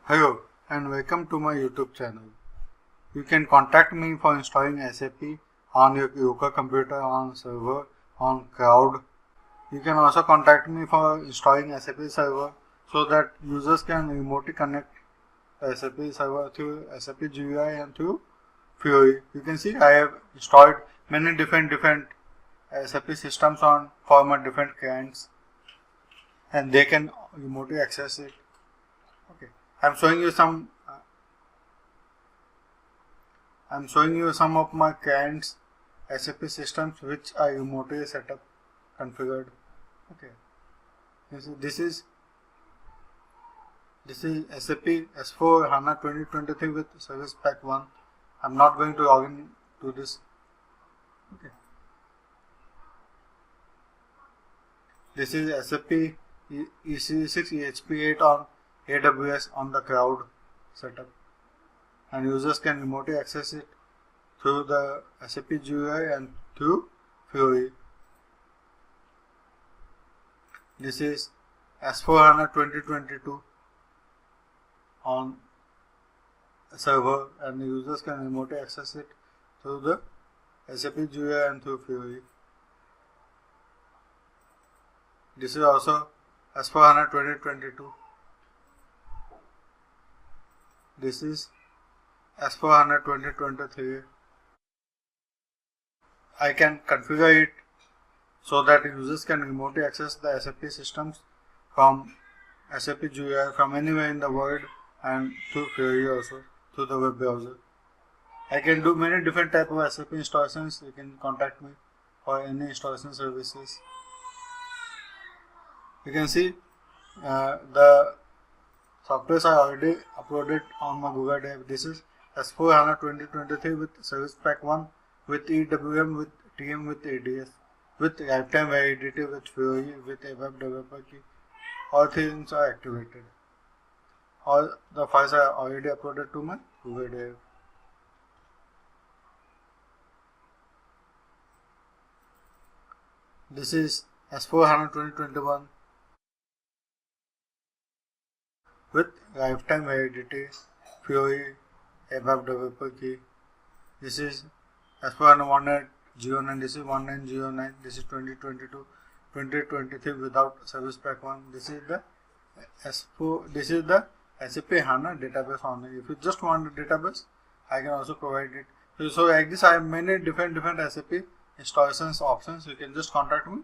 Hello and welcome to my YouTube channel. You can contact me for installing SAP on your local computer, on server, on cloud. You can also contact me for installing SAP server so that users can remotely connect the SAP server through SAP GUI and through Fiori. You can see I have installed many different SAP systems for my different clients and they can remotely access it. Okay. I'm showing you some of my clients' SAP systems which I remotely set up, configured. Okay, this is SAP S4 HANA 2023 with Service Pack 1. I'm not going to log in to this. Okay, this is SAP ECC6 EHP8 on AWS on the cloud setup, and users can remotely access it through the SAP GUI and through Fiori. This is S4 HANA 2022 on a server, and users can remotely access it through the SAP GUI and through Fiori. This is also S4 HANA 2022. This is S4 HANA 2023. I can configure it so that users can remotely access the SAP systems from SAP GUI from anywhere in the world and through Fiori also, through the web browser. I can do many different types of SAP installations. You can contact me for any installation services. You can see the softwares are already uploaded on my Google Drive. This is S4 HANA 2023 with Service Pack 1, with EWM, with TM, with ADS, with lifetime validity, with Fiori, with ABAP developer key. All things are activated. All the files are already uploaded to my Google Drive. This is S4 HANA 2021 with lifetime validity, Fiori, ABAP developer key. This is S4 HANA 1909. This is 1909. This is 2022-2023 without Service Pack 1. This is the S4. This is the SAP HANA database only. If you just want a database, I can also provide it. So like this, I have many different SAP installations options. You can just contact me